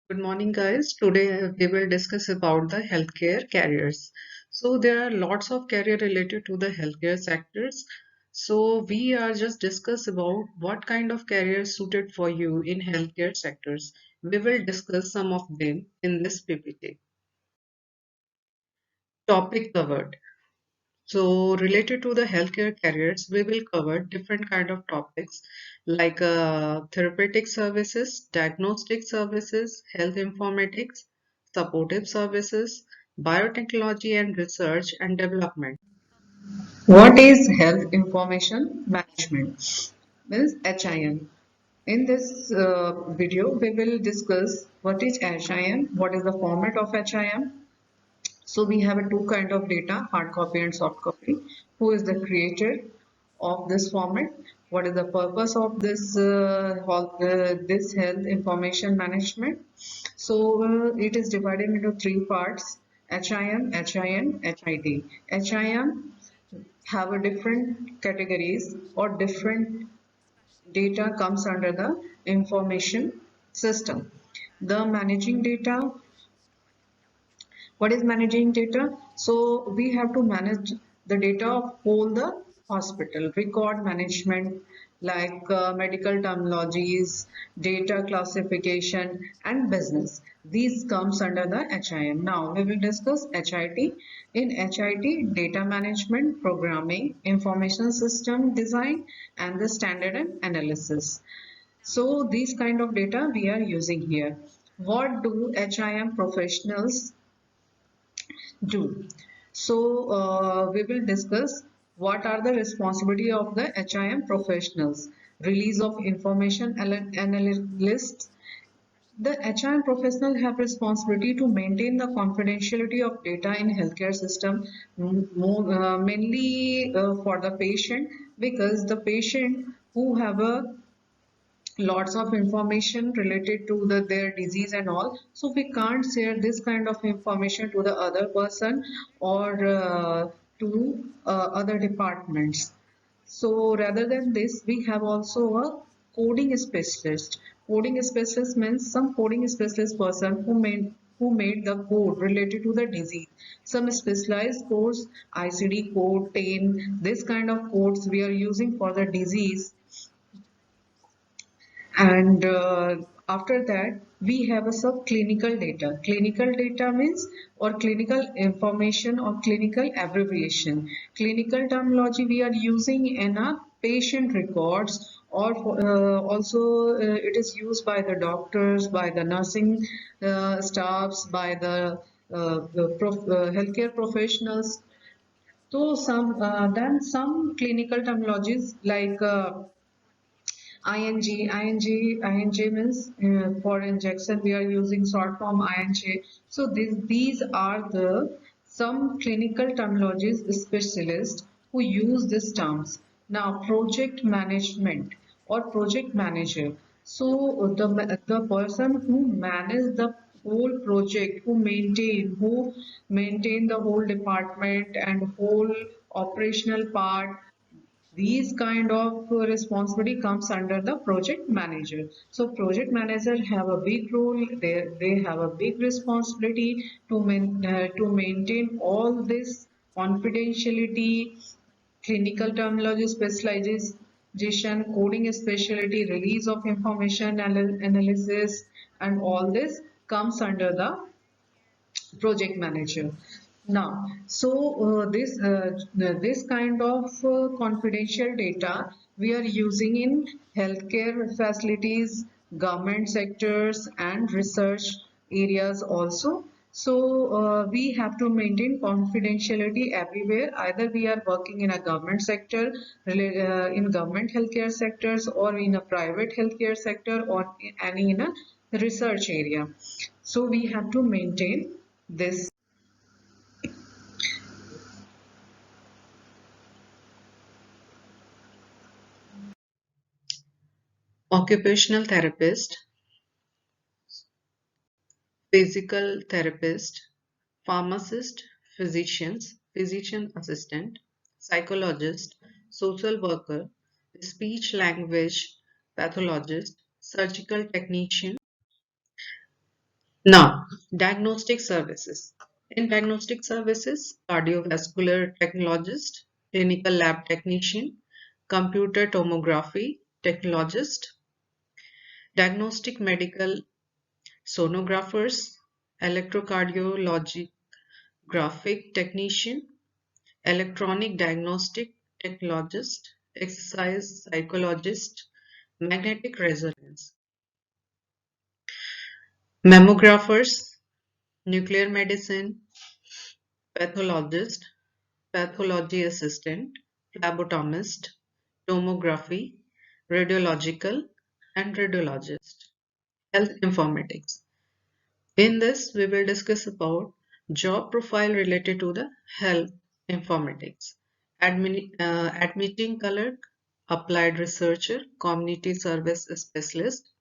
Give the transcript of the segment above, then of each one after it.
Good morning, guys. Today we will discuss about the healthcare careers. So there are lots of career related to the healthcare sectors. So we are just discuss about what kind of career suited for you in healthcare sectors. We will discuss some of them in this PPT. Topic covered. So related to the healthcare careers, we will cover different kind of topics like therapeutic services, diagnostic services, health informatics, supportive services, biotechnology and research and development. What is health information management? Means HIM. In this video, we will discuss what is HIM, what is the format of HIM. So we have a two kind of data, hard copy and soft copy. Who is the creator of this format? What is the purpose of this health information management? So it is divided into three parts: HIM, HIN, HID. HIM have a different categories or different data comes under the information system. The managing data, what is managing data? So we have to manage the data of whole the hospital, record management like medical terminologies, data classification and business. These comes under the HIM. Now we will discuss HIT. In HIT, data management, programming, information system design and the standard and analysis. So these kind of data we are using here. What do HIM professionals do? So we will discuss what are the responsibility of the HIM professionals. Release of information analysts. The HIM professional have responsibility to maintain the confidentiality of data in healthcare system, mainly for the patient, because the patient who have a lots of information related to their disease and all, so we can't share this kind of information to the other person or to other departments. So rather than this, we have also a coding specialist. Coding specialist means some coding specialist person who made the code related to the disease. Some specialized codes, ICD code 10, this kind of codes we are using for the disease. And after that, we have a subclinical data. Clinical data means or clinical information or clinical abbreviation. Clinical terminology we are using in a patient records, or also it is used by the doctors, by the nursing staffs, by the healthcare professionals. So some clinical terminologies like ING means for injection we are using short form ING. So these are the some clinical terminologies specialists who use these terms. Now project management or project manager. So the person who manage the whole project, who maintain the whole department and whole operational part, these kind of responsibility comes under the project manager. So project manager have a big role, they have a big responsibility to maintain all this confidentiality, clinical terminology specialization, coding specialty, release of information analysis, and all this comes under the project manager. Now, so this kind of confidential data we are using in healthcare facilities, government sectors, and research areas also. So we have to maintain confidentiality everywhere. Either we are working in a government sector, in government healthcare sectors, or in a private healthcare sector, or any in a research area. So we have to maintain this. Occupational therapist, physical therapist, pharmacist, physicians, physician assistant, psychologist, social worker, speech language pathologist, surgical technician, Now, diagnostic services. In diagnostic services, cardiovascular technologist, clinical lab technician, computer tomography technologist, diagnostic medical sonographers, electrocardiographic technician, electronic diagnostic technologist, exercise psychologist, magnetic resonance, mammographers, nuclear medicine, pathologist, pathology assistant, phlebotomist, tomography, radiological, and radiologist. Health informatics. In this, we will discuss about job profile related to the health informatics. Admitting clerk, applied researcher, community service specialist,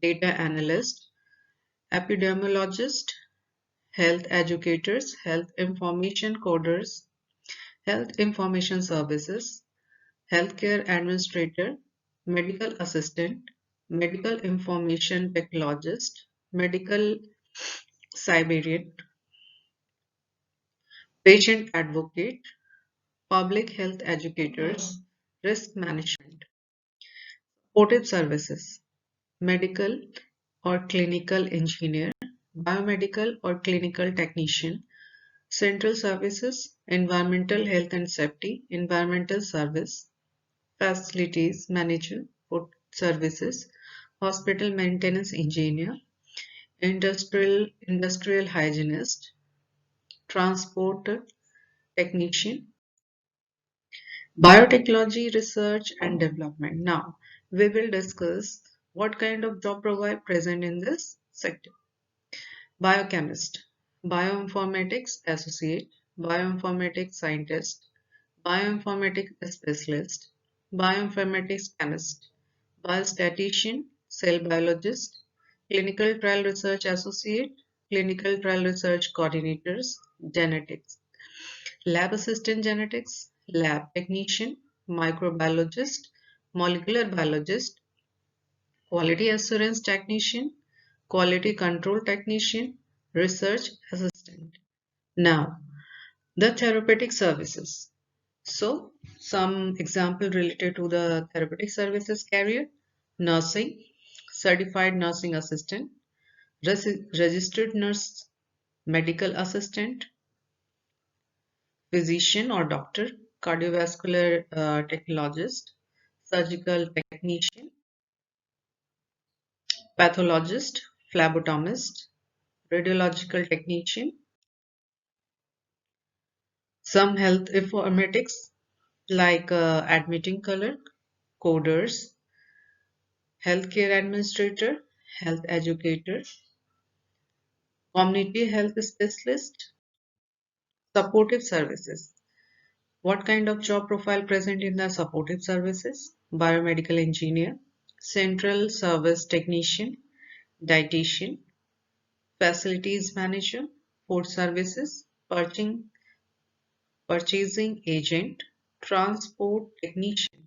data analyst, epidemiologist, health educators, health information coders, health information services, healthcare administrator, medical assistant, medical information technologist, medical Siberian, patient advocate, public health educators, risk management, supportive services, medical or clinical engineer, biomedical or clinical technician, central services, environmental health and safety, environmental service, facilities manager, food services, hospital maintenance engineer, industrial hygienist, transport technician, biotechnology research and development. Now, we will discuss what kind of job profile present in this sector. Biochemist, bioinformatics associate, bioinformatics scientist, bioinformatics specialist, bioinformatics chemist, biostatistician, cell biologist, clinical trial research associate, clinical trial research coordinators, genetics, lab assistant genetics, lab technician, microbiologist, molecular biologist, quality assurance technician, quality control technician, research assistant. Now, the therapeutic services. So, some example related to the therapeutic services career, nursing, certified nursing assistant, registered nurse, medical assistant, physician or doctor, cardiovascular technologist, surgical technician, pathologist, phlebotomist, radiological technician, some health informatics like admitting clerk, coders, healthcare administrator, health educator, community health specialist, supportive services. What kind of job profile present in the supportive services? Biomedical engineer, central service technician, dietitian, facilities manager, food services, purchasing agent, transport technician.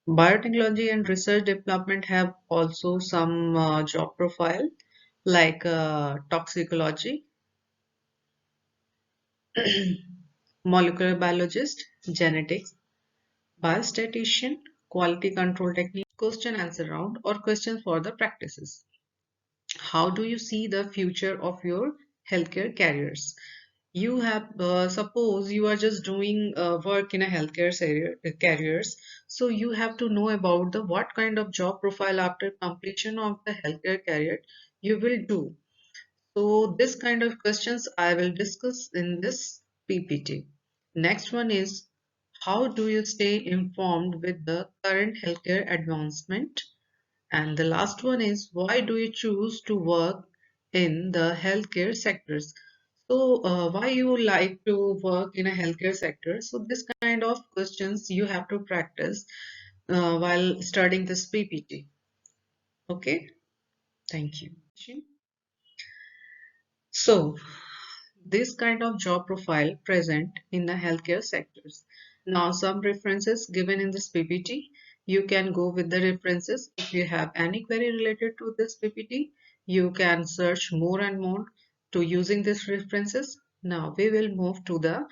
Biotechnology and research development have also some job profile like toxicology, molecular biologist, genetics, biostatistician, quality control technique, question answer round or questions for the practices. How do you see the future of your healthcare careers? You have suppose you are just doing work in a careers, so you have to know about the what kind of job profile after completion of the healthcare career you will do. So this kind of questions I will discuss in this PPT. Next one is how do you stay informed with the current healthcare advancement? And the last one is why do you choose to work in the healthcare sectors? So why you like to work in a healthcare sector? So this kind of questions you have to practice while studying this PPT. Okay, thank you. So this kind of job profile present in the healthcare sectors. Now some references given in this PPT. You can go with the references. If you have any query related to this PPT, You can search more and more to using these references. Now we will move to the